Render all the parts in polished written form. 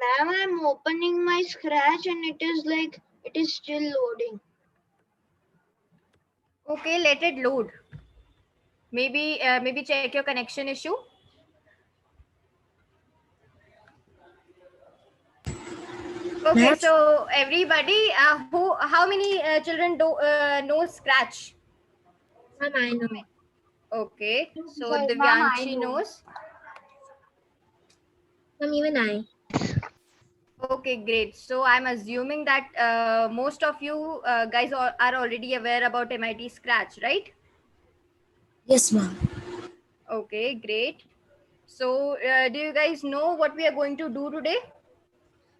Ma'am, I'm opening my Scratch and it is still loading. Okay, let it load. Maybe check your connection issue. Okay, so everybody, how many children know Scratch? Ma'am, I know. Okay, so Sorry, ma'am, I Divyanshi know. knows. Ma'am, even I. Okay, great. So I'm assuming that most of you guys are already aware about MIT Scratch, right? Yes, ma'am. Okay, great. So do you guys know what we are going to do today?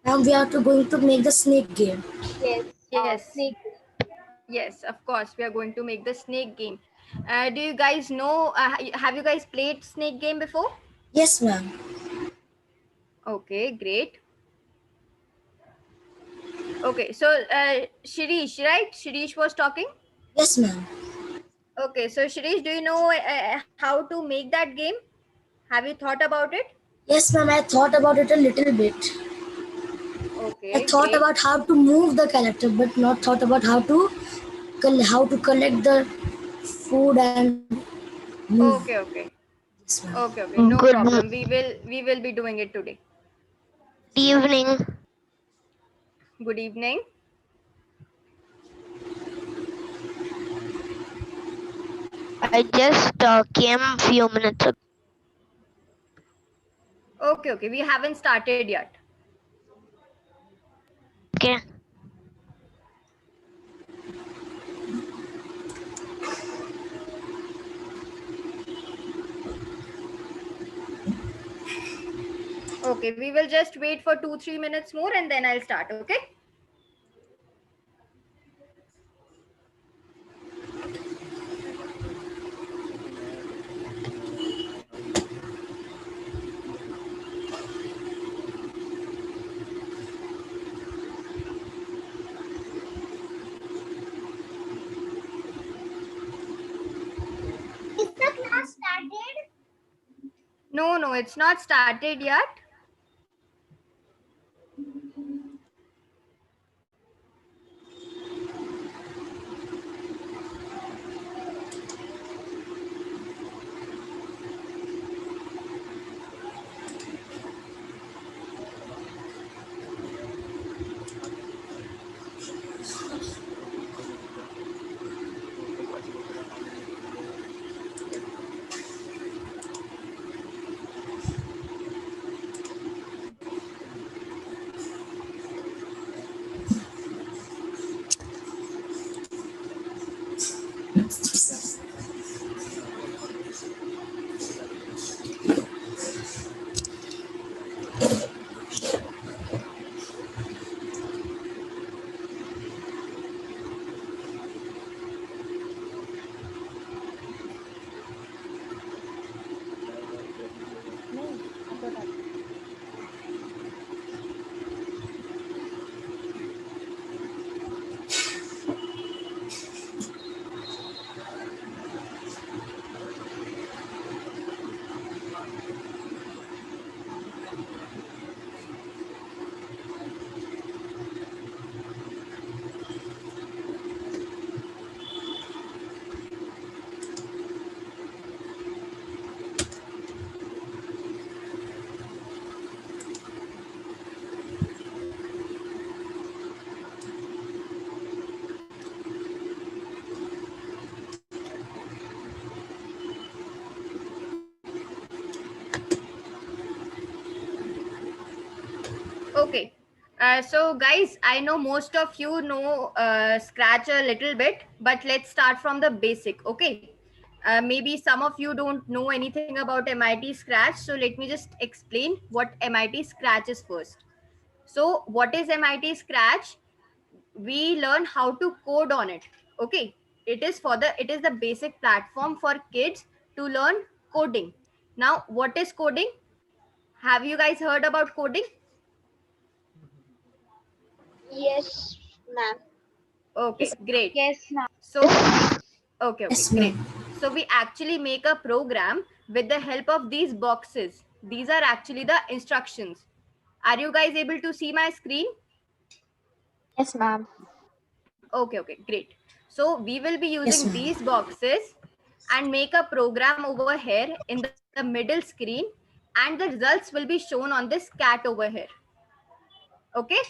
And we are going to make the snake game. Yes. Yes. Snake. Yes, of course. We are going to make the snake game. Do you guys know, have you guys played snake game before? Yes, ma'am. Okay, great. Okay, so Shirish, right? Shirish was talking. Yes, ma'am. Okay, so Shirish, do you know how to make that game? Have you thought about it? Yes, ma'am. I thought about it a little bit. I Okay, thought great. about how to move the character, but not thought about how to collect the food and move. Okay, okay. Yes, ma'am. Okay, no Good problem. We will be doing it today. evening. Good evening. I just came a few minutes ago. Okay, we haven't started yet. Okay. Okay, we will just wait for 2-3 minutes more and then I'll start. Okay. Is the class started? No, it's not started yet. Okay. So guys, I know most of you know Scratch a little bit, but let's start from the basic. Okay. Maybe some of you don't know anything about MIT Scratch, so let me just explain what MIT Scratch is first. So what is MIT Scratch? We learn how to code on it. Okay. It is the basic platform for kids to learn coding. Now, what is coding? Have you guys heard about coding? Yes, ma'am. Okay, great. Yes, ma'am. So we okay, Yes, ma'am. great. So we actually make a program with the help of these boxes. These are actually the instructions. Are you guys able to see my screen? Yes, ma'am. Okay, great. So we will be Yes, using ma'am. these boxes and make a program over here in the middle screen, and the results will be shown on this cat over here. Okay.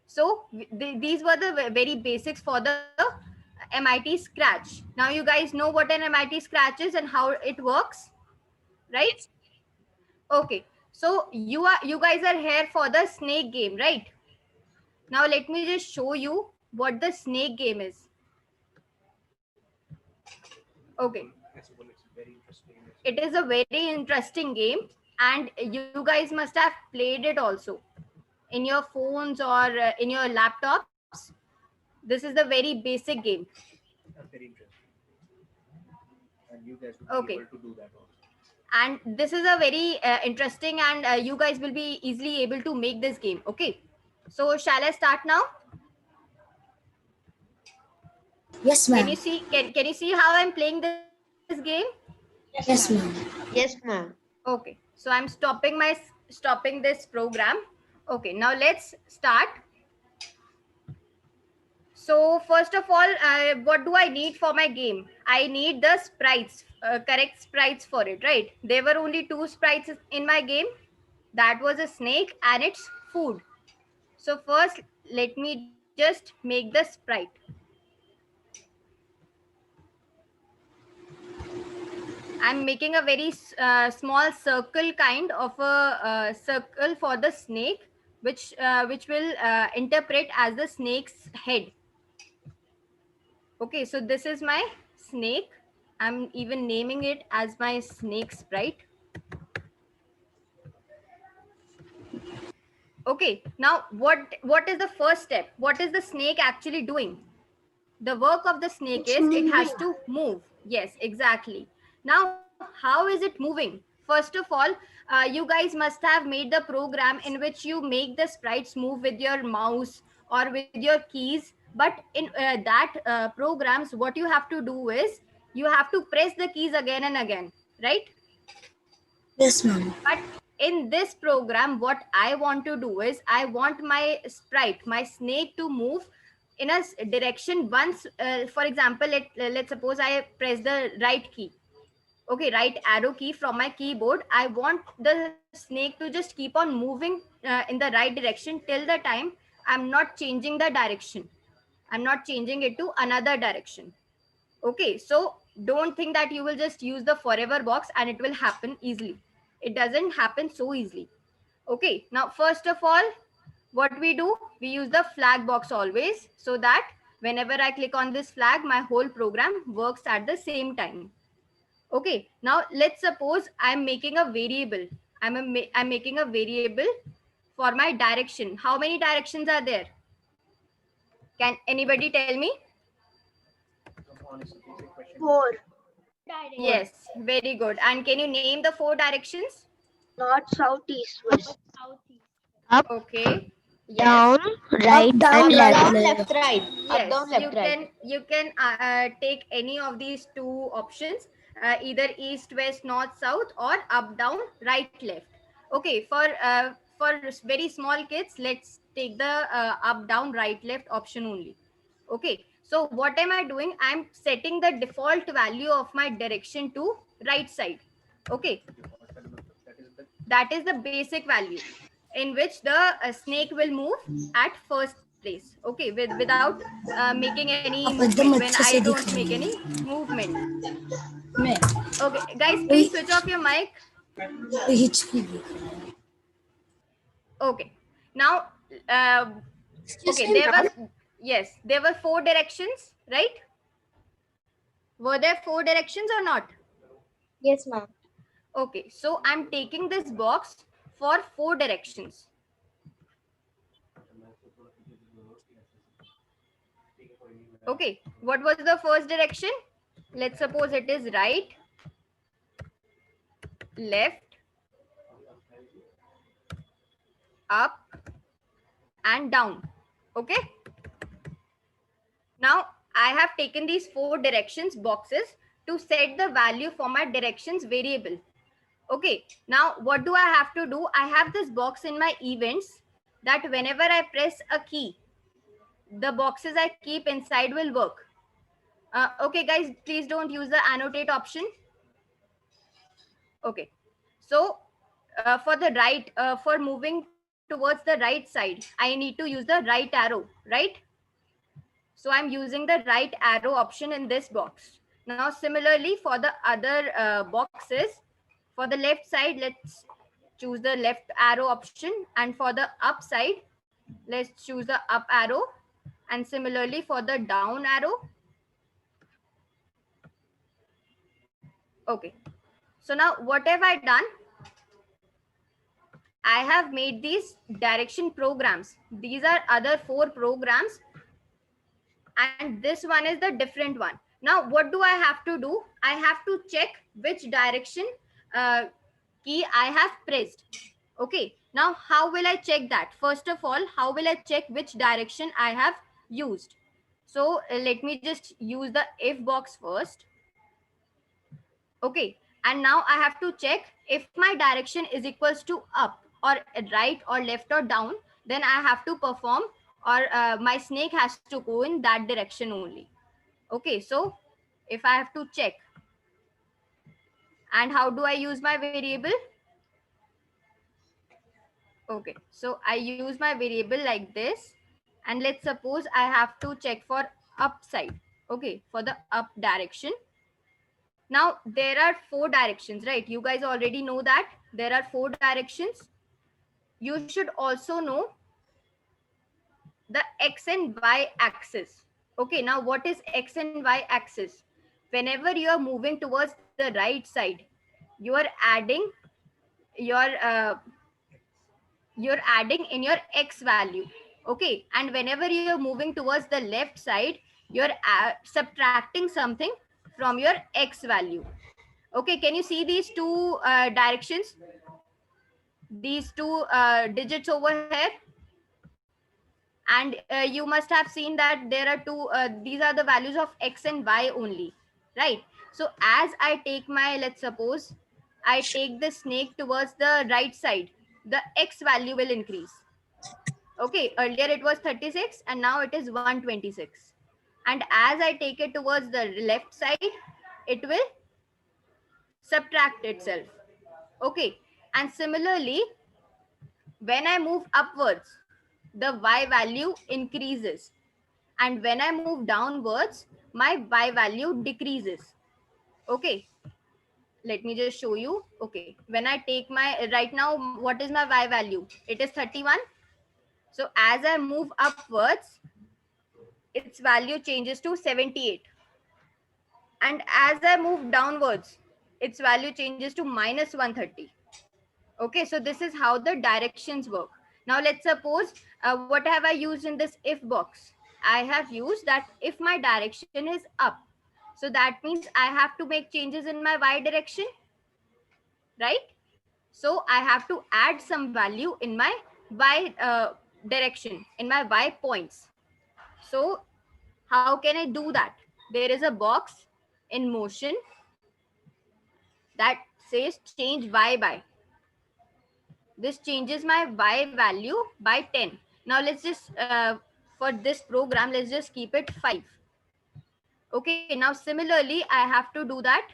So these were the very basics for the MIT Scratch. Now you guys know what an MIT Scratch is and how it works, right? Okay. So you guys are here for the snake game, right? Now let me just show you what the snake game is. Okay. It is a very interesting game, and you guys must have played it also in your phones or in your laptops. This is the very basic game. Very interesting. And you guys will Okay. be able to do that also. And this is a very interesting, and you guys will be easily able to make this game. Okay. So shall I start now? Yes, Can ma'am. you see? Can you see how I'm playing this game? Yes, ma'am. Yes, ma'am. Okay. So I'm stopping this program. Okay. Now let's start. So first of all, what do I need for my game? I need the sprites, correct sprites for it, right? There were only 2 sprites in my game. That was a snake and its food. So first, let me just make the sprite. I'm making a very small circle kind of a circle for the snake, which will interpret as the snake's head. Okay, so this is my snake. I'm even naming it as my snake sprite. Okay, now what is the first step? What is the snake actually doing? The work of the snake It's is it has moving. to move. Yes, exactly. Now, how is it moving? First of all, you guys must have made the program in which you make the sprites move with your mouse or with your keys. But in that programs, what you have to do is you have to press the keys again and again, right? Yes, ma'am. But in this program, what I want to do is I want my sprite, my snake to move in a direction once. For example, let's suppose I press the right key. Okay, right arrow key from my keyboard. I want the snake to just keep on moving in the right direction till the time I'm not changing the direction. I'm not changing it to another direction. Okay, so don't think that you will just use the forever box and it will happen easily. It doesn't happen so easily. Okay, now first of all, what we do, we use the flag box always, so that whenever I click on this flag, my whole program works at the same time. Okay, now let's suppose I'm making a variable. I'm making a variable for my direction. How many directions are there? Can anybody tell me? Come on, it's a basic question. 4. Yes, very good. And can you name the 4 directions? North, south, east, west. Up, Okay. Yes. down, right, Up, down, and right, left. left. right. Yes, you can take any of these 2 options, either east, west, north, south, or up, down, right, left. Okay, for very small kids, let's take the up, down, right, left option only. Okay, so what am I doing? I'm setting the default value of my direction to right side. Okay, that is the basic value in which the snake will move at first place. Okay, without making any आप movement, एकदम when अच्छे I से don't दिख make रही any है movement. मैं Okay, guys, please switch off your mic. कोई हिचकी दिख रहा है Okay, now okay, there were 4 directions, right? Were there 4 directions or not? Yes, ma'am. Okay, so I'm taking this box for 4 directions. Okay, what was the first direction? Let's suppose it is right, left, up, and down. Okay. Now I have taken these 4 directions boxes to set the value for my directions variable. Okay, now what do I have to do? I have this box in my events that whenever I press a key, the boxes I keep inside will work. Okay, guys, please don't use the annotate option. Okay, so for the right, for moving towards the right side, I need to use the right arrow, right? So I'm using the right arrow option in this box. Now, similarly for the other boxes, for the left side, let's choose the left arrow option. And for the up side, let's choose the up arrow. And similarly for the down arrow. Okay. So now what have I done? I have made these direction programs. These are other 4 programs. And this one is the different one. Now, what do I have to do? I have to check which direction key I have pressed. Okay. Now, how will I check that? First of all, how will I check which direction I have used? So let me just use the if box first. Okay. And now I have to check if my direction is equals to up or right or left or down, then I have to perform, or my snake has to go in that direction only. Okay, so if I have to check, and how do I use my variable? Okay, so I use my variable like this, and let's suppose I have to check for upside. Okay, for the up direction. Now there are 4 directions, right? You guys already know that there are 4 directions. You should also know the x and y axis. Okay, now what is x and y axis? Whenever you are moving towards the right side, you are adding your you're adding in your x value. Okay, and whenever you are moving towards the left side, you're subtracting something from your x value. Okay, can you see these 2 directions, these 2 digits over here? And you must have seen that there are 2 these are the values of x and y only, right? So as I take my, let's suppose I take the snake towards the right side, the x value will increase. Okay, earlier it was 36 and now it is 126. And as I take it towards the left side, it will subtract itself. Okay, and similarly, when I move upwards, the y value increases. And when I move downwards, my y value decreases. Okay, let me just show you. Okay, when I take my, right now, what is my y value? It is 31. So as I move upwards, its value changes to 78. And as I move downwards, its value changes to minus 130. Okay, so this is how the directions work. Now let's suppose, what have I used in this if box? I have used that if my direction is up, so that means I have to make changes in my y direction, right? So I have to add some value in my y direction, in my y points. So how can I do that? There is a box in motion that says change y by. This changes my y value by 10. Now let's just, for this program, let's just keep it 5. Okay, now similarly, I have to do that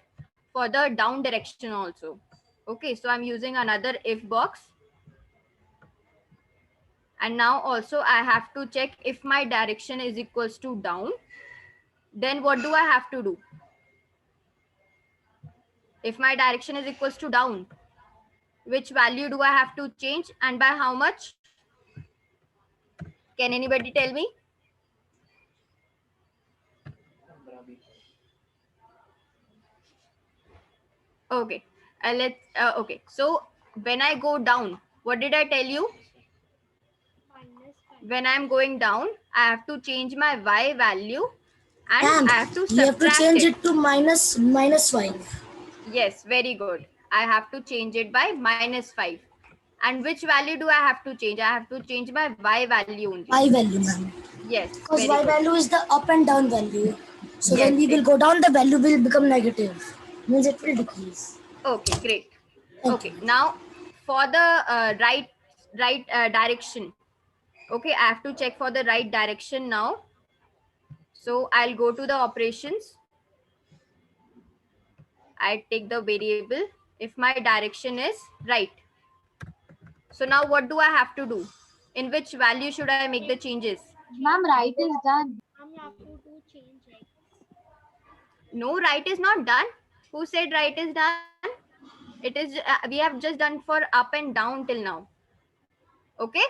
for the down direction also. Okay, so I'm using another if box. And now also I have to check if my direction is equals to down. Then what do I have to do? If my direction is equals to down, which value do I have to change and by how much? Can anybody tell me? Okay, okay. So when I go down, what did I tell you? When I'm going down, I have to change my y value and I have to subtract you have to change it to minus 5. Yes, very good. I have to change it by minus 5. And which value do I have to change? I have to change my y value only. Y value, ma'am. Yes. Because very y good. value is the up and down value. So Yes, when we will go down, the value will become negative. Means it will decrease. Okay, great. Okay, now for the right direction. Okay, I have to check for the right direction now. So I'll go to the operations. I take the variable if my direction is right. So now what do I have to do? In which value should I make the changes? Ma'am, right is done. No, right is not done. Who said right is done? It is we have just done for up and down till now. Okay.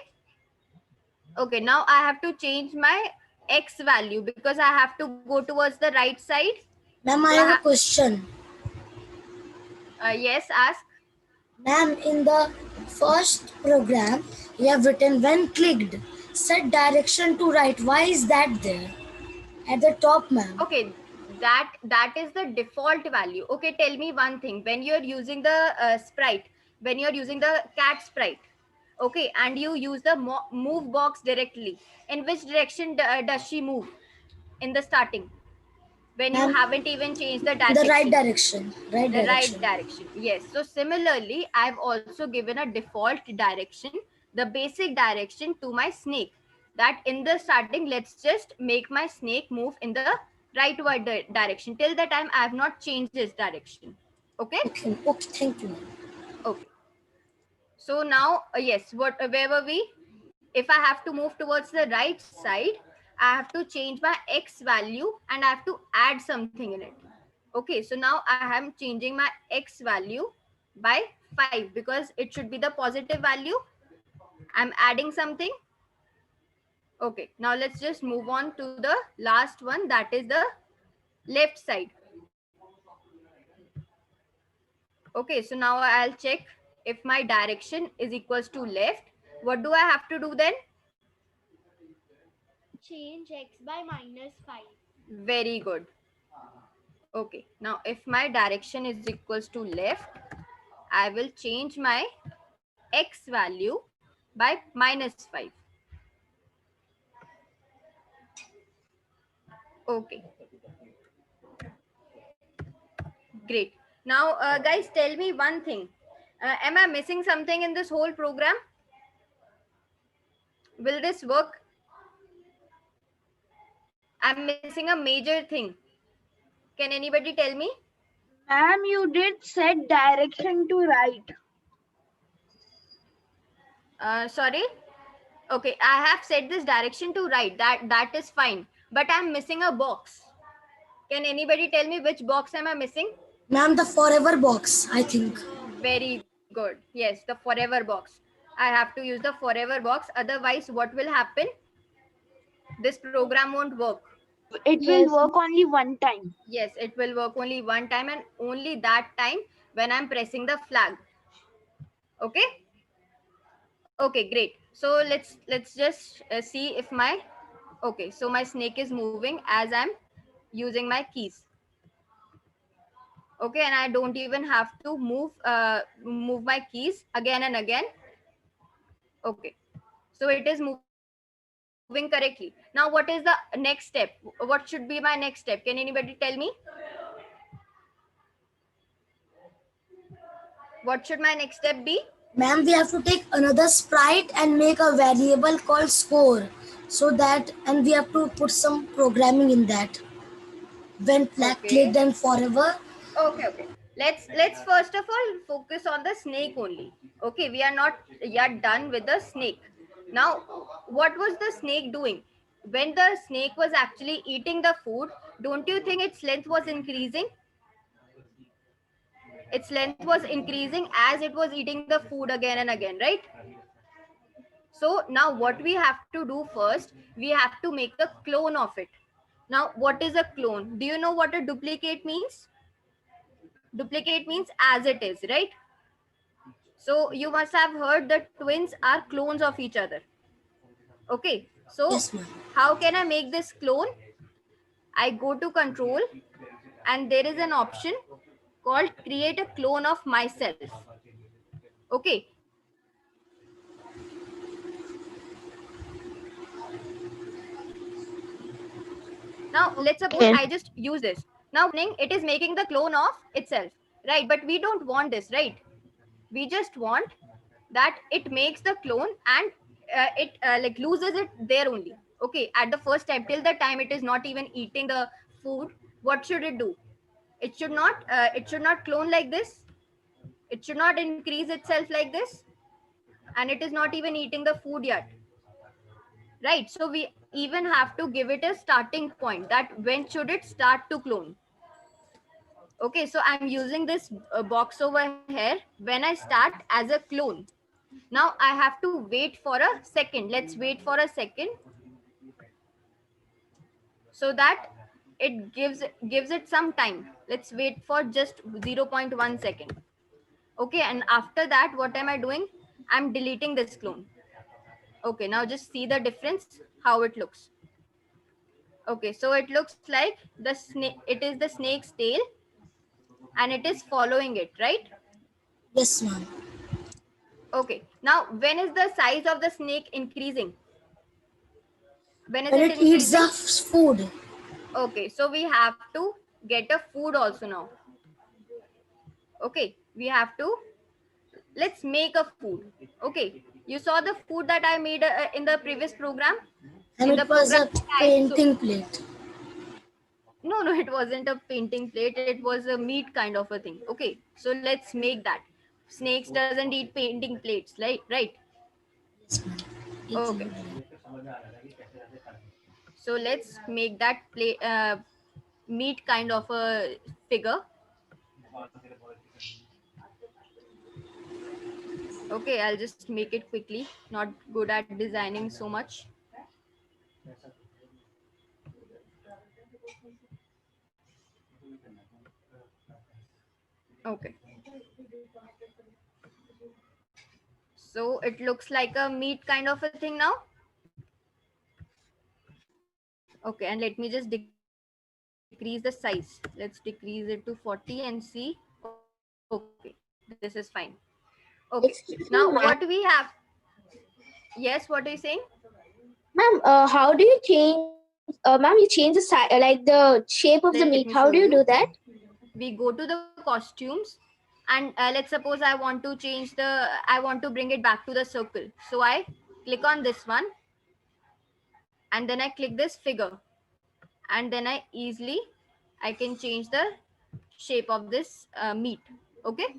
Okay, now I have to change my x value because I have to go towards the right side. Ma'am, I have a question. Yes, ask. Ma'am, in the first program, you have written when clicked, set direction to right. Why is that there? At the top, ma'am. Okay, that is the default value. Okay, tell me one thing. When you're using the sprite, when you're using the cat sprite, okay, and you use the move box directly, in which direction does she move in the starting? When you Ma'am, haven't even changed the in direction. the right direction. Right The direction. right direction. Yes. So similarly, I've also given a default direction, the basic direction to my snake. That in the starting, let's just make my snake move in the rightward direction. Till the time I have not changed this direction. Okay. Okay, okay, thank you, ma'am. Okay. So now, yes, where were we? If I have to move towards the right side, I have to change my x value and I have to add something in it. Okay, so now I am changing my x value by 5 because it should be the positive value. I'm adding something. Okay, now let's just move on to the last one, that is the left side. Okay, so now I'll check if my direction is equals to left. What do I have to do then? Change x by -5. Very good. Okay, now if my direction is equals to left, I will change my x value by -5. Okay. Great. Now, guys, tell me one thing. Am I missing something in this whole program? Will this work? I'm missing a major thing. Can anybody tell me? Ma'am, you did set direction to right. Sorry. Okay, I have set this direction to right. That is fine. But I'm missing a box. Can anybody tell me which box am I missing? Ma'am, the forever box, I think. Very good. Yes, the forever box. I have to use the forever box. Otherwise, what will happen? This program won't work. It will work only one time. Yes, it will work only one time and only that time when I'm pressing the flag. Okay. Okay, great. So let's just see if my, okay, so my snake is moving as I'm using my keys. Okay, and I don't even have to move my keys again and again. Okay, so it is moving correctly. Now, what is the next step? What should be my next step? Can anybody tell me? What should my next step be? Ma'am, we have to take another sprite and make a variable called score. So that, and we have to put some programming in that. When flag clicked and forever. Okay. Let's first of all focus on the snake only. Okay, we are not yet done with the snake. Now, what was the snake doing? When the snake was actually eating the food, don't you think its length was increasing? Its length was increasing as it was eating the food again and again, right? So now what we have to do first, we have to make a clone of it. Now, what is a clone? Do you know what a duplicate means? Duplicate means as it is, right? So you must have heard that twins are clones of each other. Okay, so Yes, ma'am. how can I make this clone? I go to control and there is an option called create a clone of myself. Okay. Now let's suppose I just use this. Now it is making the clone of itself, right? But we don't want this, right? We just want that it makes the clone and it like loses it there only. Okay, at the first step, till the time it is not even eating the food, what should it do? It should not clone like this. It should not increase itself like this, and it is not even eating the food yet, right? So we even have to give it a starting point, that when should it start to clone. Okay, so I'm using this box over here when I start as a clone. Now I have to wait for a second. Let's wait for a second, so that it gives it some time. Let's wait for just 0.1 second. Okay, and after that, what am I doing? I'm deleting this clone. Okay, now just see the difference, how it looks. Okay, so it looks like the snake, it is the snake's tail, and it is following it, right? Yes, ma'am. Okay, now when is the size of the snake increasing? When is When it it eats increasing? the food. Okay, so we have to get a food also now. Okay, we have to, let's make a food. Okay, you saw the food that I made in the previous program? And In the it was a program, painting plate. no, it wasn't a painting plate. It was a meat kind of a thing. Okay, so let's make that. Snakes doesn't eat painting plates, right? Yes, ma'am. Okay, so let's make that meat kind of a figure. Okay, I'll just make it quickly. Not good at designing so much. Okay. So it looks like a meat kind of a thing now. Okay, and let me just decrease the size. Let's decrease it to 40 and see. Okay, this is fine. Okay, now what we have. Excuse me, ma'am. Yes, what are you saying? Ma'am, how do you change? Ma'am, you change the size, like the shape of the Let me meat. show How do you you. do that? We go to the costumes, and let's suppose I want to change the, I want to bring it back to the circle. So I click on this one, and then I click this figure, and then I can change the shape of this meat. Okay.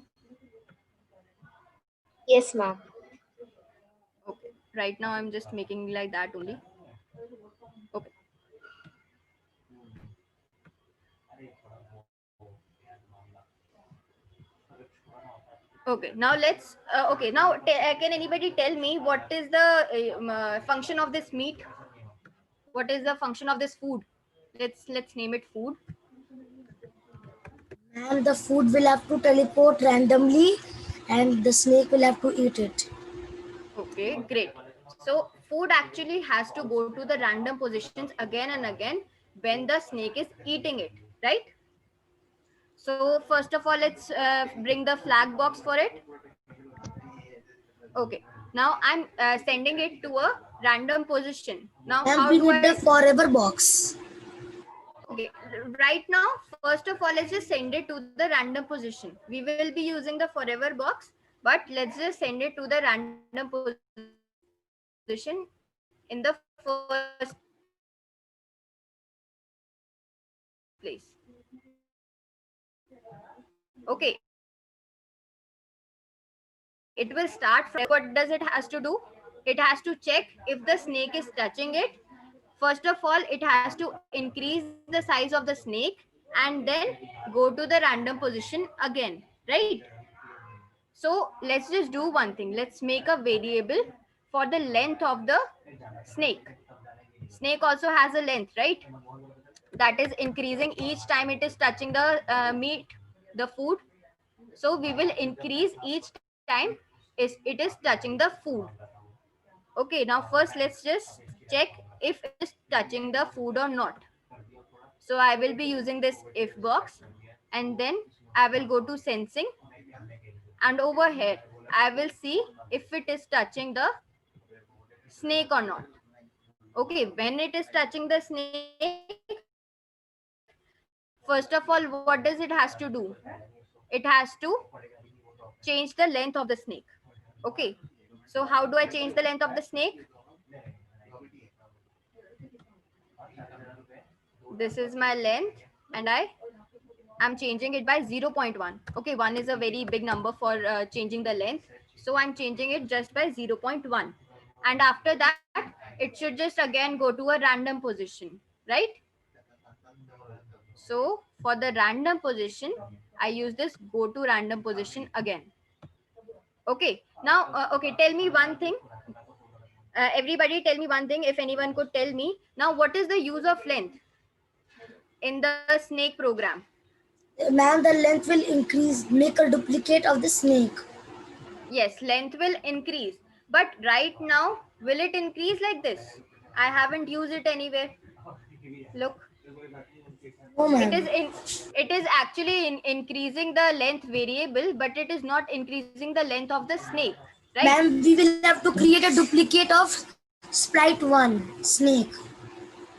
Yes, ma'am. Okay, right now I'm just making like that only. Okay. Okay, now let's okay, now can anybody tell me what is the function of this meat? What is the function of this food? Let's name it food. And the food will have to teleport randomly and the snake will have to eat it. Okay, great. So food actually has to go to the random positions again and again when the snake is eating it, right? So first of all, let's bring the flag box for it. Okay, now I'm sending it to a random position. Now And how we do need the I? forever box. Okay, right now, first of all, let's just send it to the random position. We will be using the forever box, but let's just send it to the random position in the first place. Okay, it will start from, what does it has to do? It has to check if the snake is touching it. First of all, it has to increase the size of the snake and then go to the random position again, right? So let's just do one thing. Let's make a variable for the length of the snake. Snake also has a length, right? That is increasing each time it is touching the meat, the food. So we will increase each time it is touching the food. Okay, now first let's just check if it is touching the food or not. So I will be using this if box, and then I will go to sensing, and over here I will see if it is touching the snake or not. Okay, when it is touching the snake, first of all, what does it has to do? It has to change the length of the snake. Okay, so how do I change the length of the snake? This is my length, and I'm changing it by 0.1. Okay, 1 is a very big number for changing the length, so I'm changing it just by 0.1. And after that, it should just again go to a random position, right? So for the random position, I use this go to random position again. Okay, now, okay, tell me one thing. Everybody tell me one thing, if anyone could tell me. Now, what is the use of length in the snake program? Ma'am, the length will increase, make a duplicate of the snake. Yes, length will increase. But right now, will it increase like this? I haven't used it anywhere. Look, No, it is ma'am. it is actually increasing the length variable, but it is not increasing the length of the snake, right? Ma'am, we will have to create a duplicate of Sprite 1 snake.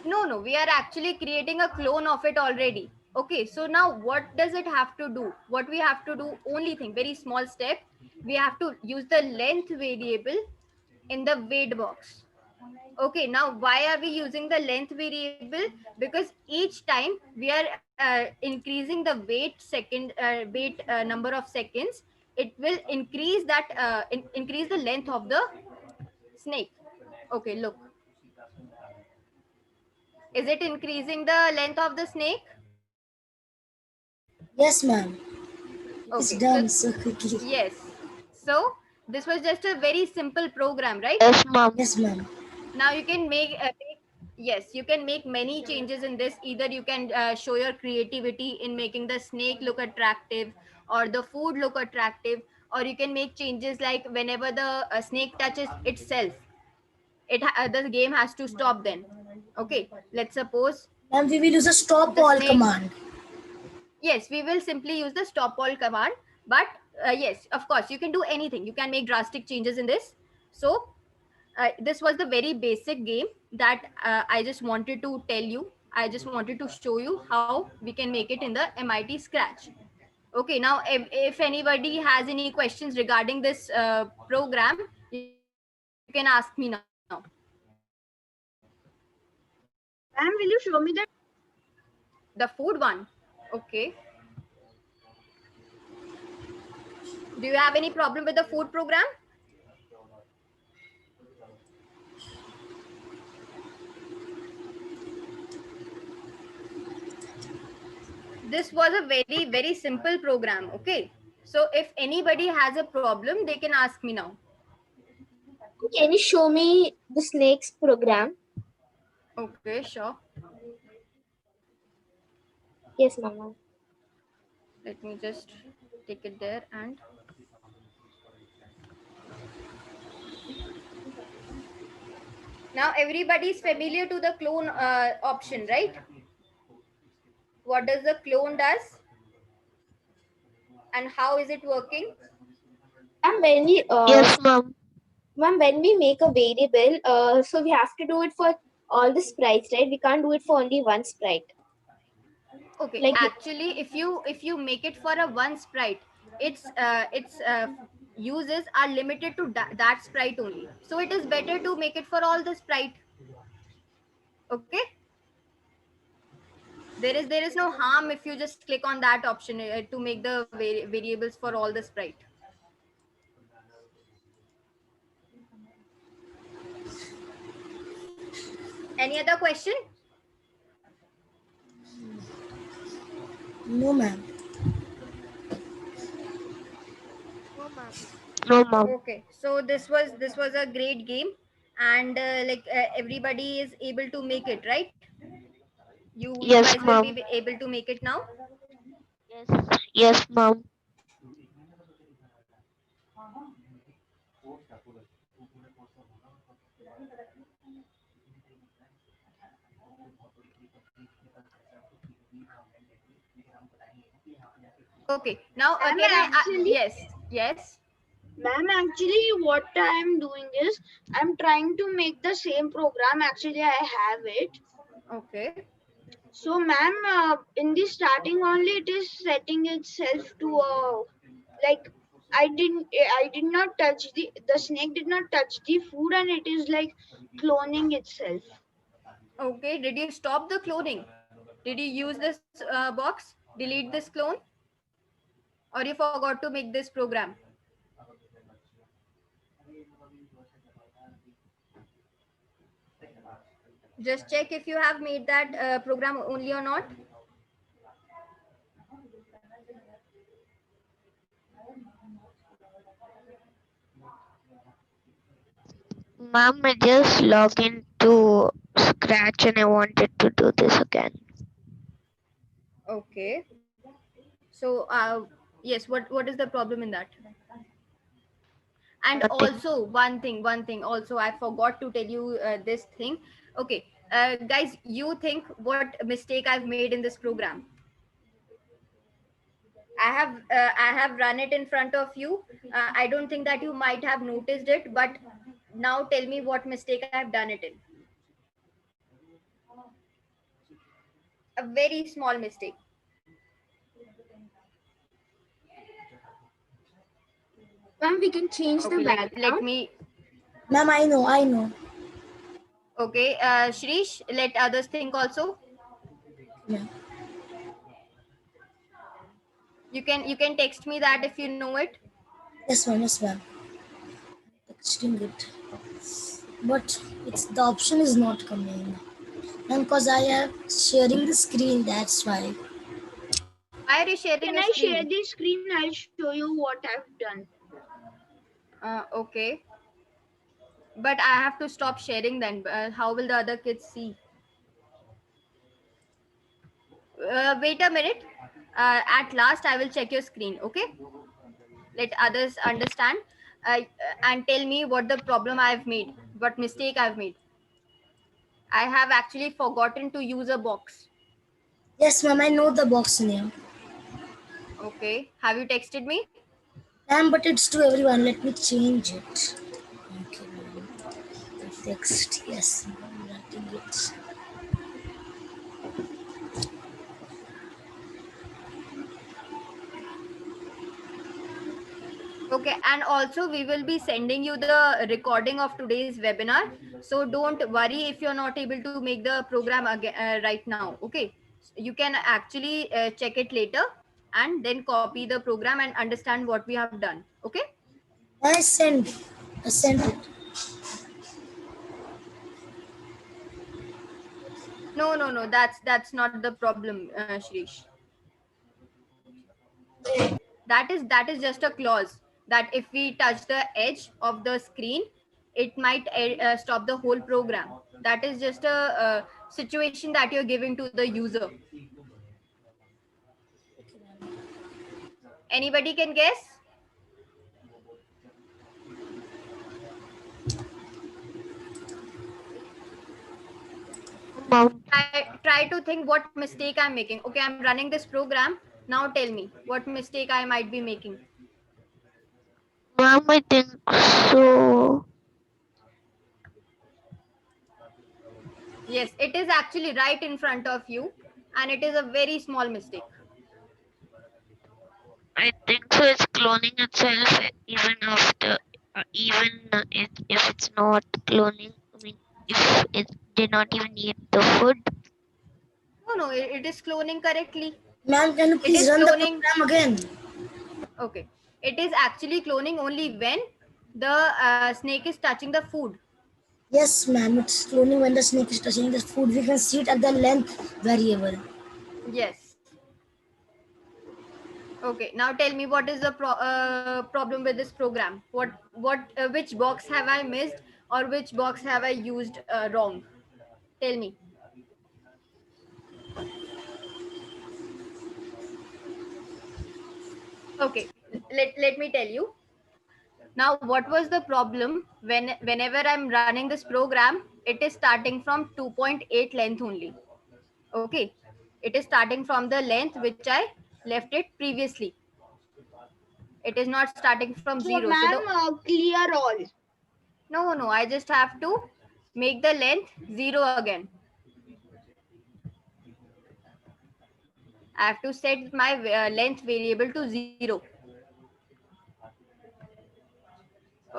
No, we are actually creating a clone of it already. Okay, so now what does it have to do? What we have to do, only thing, very small step, we have to use the length variable in the weight box. Okay, now why are we using the length variable? Because each time we are increasing the weight number of seconds, it will increase that increase the length of the snake. Okay, look, is it increasing the length of the snake? Yes, ma'am. It's Okay, done so so quickly. yes, so this was just a very simple program, right? Yes, ma'am. Now you can yes, you can make many changes in this. Either you can show your creativity in making the snake look attractive or the food look attractive, or you can make changes like whenever the snake touches itself, the game has to stop then. Okay, let's suppose Ma'am, we will use a stop the all snake, command. yes, we will simply use the stop all command, but yes, of course, you can do anything, you can make drastic changes in this. So this was the very basic game that I just wanted to tell you. I just wanted to show you how we can make it in the MIT Scratch. Okay, now if anybody has any questions regarding this program, you can ask me now. Ma'am, will you show me that? The food one. Okay. Do you have any problem with the food program? This was a very simple program. Okay, so if anybody has a problem, they can ask me now. Can you show me the snakes program? Okay, sure. Yes, Mama. Let me just take it there. And now everybody is familiar to the clone option, right? What does the clone does and how is it working? And when we Yes, ma'am. ma'am, when we make a variable, so we have to do it for all the sprites, right? We can't do it for only one sprite. Okay, Like actually, if you make it for a one sprite, its uses are limited to that sprite only. So it is better to make it for all the sprite. Okay, there is no harm if you just click on that option to make the variables for all the sprite. Any other question? No, ma'am. No, ma'am. Okay, so this was a great game, and everybody is able to make it, right? You Yes, guys will ma'am. be able to make it now. Yes. Yes, ma'am. Okay, now Ma'am, can I? actually, Yes. ma'am, actually, what I'm doing is I'm trying to make the same program. Actually, I have it. Okay. So, ma'am, in the starting only, it is setting itself to like I did not touch the snake did not touch the food, and it is like cloning itself. Okay, did you stop the cloning? Did you use this box, delete this clone, or you forgot to make this program? Just check if you have made that program only or not. Ma'am, I just log into Scratch and I wanted to do this again. Okay. So, yes, what is the problem in that? And Nothing. also one thing also I forgot to tell you this thing. Okay, guys, you think what mistake I've made in this program? I have run it in front of you. I don't think that you might have noticed it, but now tell me what mistake I've done it in. A very small mistake. Ma'am, we can change the Okay, let background. me. Ma'am, I know. Okay, Shrish, let others think also. Yeah. You can text me that if you know it. Yes, ma'am. Texting it. But it's the option is not coming. And because I am sharing the screen, that's why. Why are you sharing Can your I share screen? the screen? I'll show you what I've done. Okay, but I have to stop sharing then. How will the other kids see? Wait a minute. At last, I will check your screen. Okay, let others understand, and tell me what the problem I've made, what mistake I've made. I have actually forgotten to use a box. Yes, ma'am, I know the box name. Okay, have you texted me? Ma'am, but it's to everyone. Let me change it. Okay, ma'am. The text. Yes, I'm writing it. Okay, and also we will be sending you the recording of today's webinar. So don't worry if you're not able to make the program again right now. Okay, you can actually check it later and then copy the program and understand what we have done. Okay. I sent it. No. That's not the problem, Shrish. That is just a clause that if we touch the edge of the screen, it might stop the whole program. That is just a situation that you're giving to the user. Anybody can guess? Ma'am, Try to think what mistake I'm making. Okay, I'm running this program. Now tell me what mistake I might be making. ma'am, I think so. Yes, it is actually right in front of you, and it is a very small mistake. I think so. It's cloning itself even after, if it's not cloning. I mean, if it did not even eat the food. No, it is cloning correctly. Ma'am, can you It please is run the cloning. program again? Okay, it is actually cloning only when the snake is touching the food. Yes, ma'am. It's cloning when the snake is touching the food. We can see it at the length variable. Yes. Okay, now tell me what is the problem with this program? Which box have I missed, or which box have I used wrong? Tell me. Okay, let me tell you. Now, what was the problem whenever I'm running this program? It is starting from 2.8 length only. Okay, it is starting from the length which I left it previously. It is not starting from So, zero. So ma'am, the clear all. no, I just have to make the length zero again. I have to set my length variable to zero.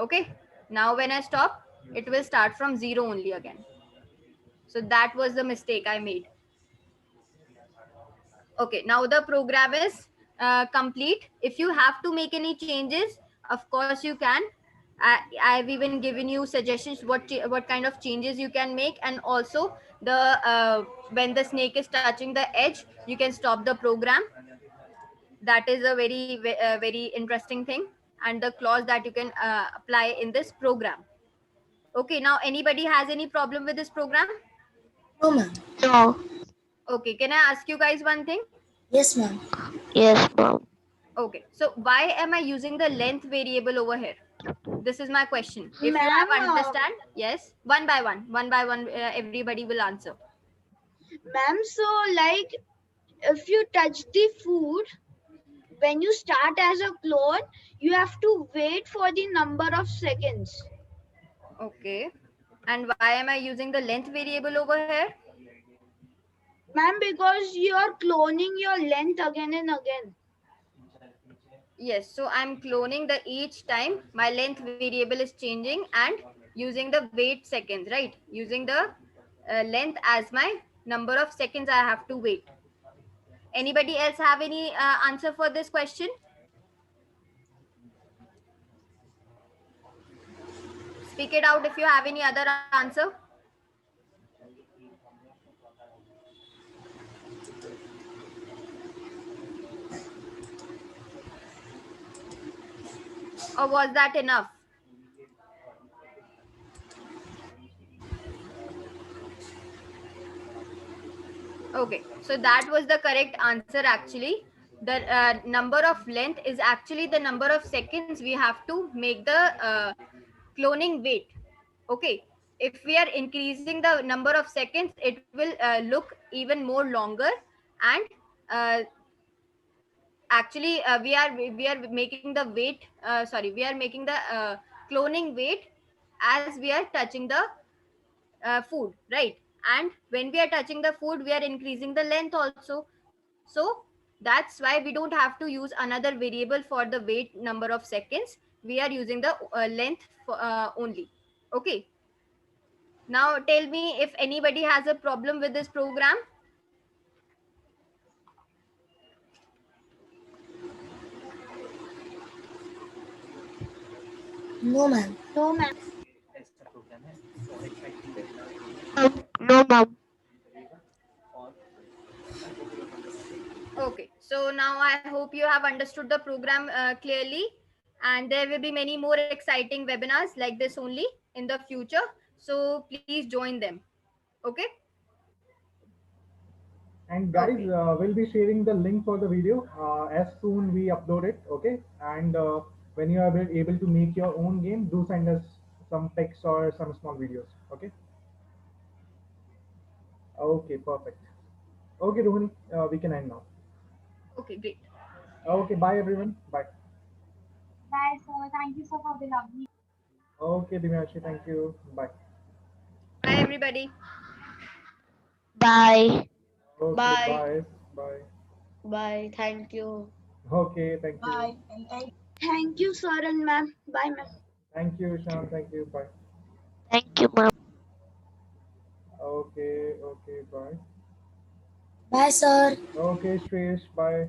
Okay. Now when I stop, it will start from 0 only again. So that was the mistake I made. Okay, now the program is complete. If you have to make any changes, of course you can. I've even given you suggestions what kind of changes you can make, and also the when the snake is touching the edge, you can stop the program. That is a very interesting thing, and the clause that you can apply in this program. Okay, now anybody has any problem with this program? No, ma'am. No. Okay, can I ask you guys one thing? Yes, ma'am. Yes, mom. Okay, so why am I using the length variable over here? This is my question. If you Ma'am, have understand, yes, one by one, everybody will answer. ma'am, so like if you touch the food, when you start as a clone, you have to wait for the number of seconds. Okay, and why am I using the length variable over here? Ma'am, because you are cloning your length again and again. Yes, so I'm cloning the each time my length variable is changing and using the wait seconds, right? Using the length as my number of seconds I have to wait. Anybody else have any answer for this question? Speak it out if you have any other answer. Or was that enough? Okay, so that was the correct answer actually. The number of length is actually the number of seconds we have to make the cloning wait. Okay, if we are increasing the number of seconds, it will look even more longer, and uh, actually we are making the wait we are making the cloning wait as we are touching the food, right? And when we are touching the food, we are increasing the length also. So that's why we don't have to use another variable for the wait number of seconds. We are using the length only. Okay, now tell me if anybody has a problem with this program. No, ma'am. No, ma'am. ऐसा programme है और exciting webinar के लिए No, mom. लगेगा और Okay, so now I hope you have understood the program clearly, and there will be many more exciting webinars like this only in the future. So please join them. Okay. And guys, Okay. we'll be sharing the link for the video as soon we upload it. Okay, and when you are able to make your own game, do send us some pics or some small videos. Okay. Okay, perfect. Okay, Rohini, we can end now. Okay, great. Okay, bye everyone. Bye. Bye, sir. Thank you so for the lovely. Okay, Dimyashi, thank you. Bye. Bye, everybody. Bye. Okay, Bye. bye. Bye. Bye. Thank you. Okay, thank you. Bye. Thank you, sir and ma'am. Bye, ma'am. Thank you, Shyam. Thank you. Bye. Thank you, mom. Okay, okay, bye. Bye, sir. Okay, Shreyesh, bye.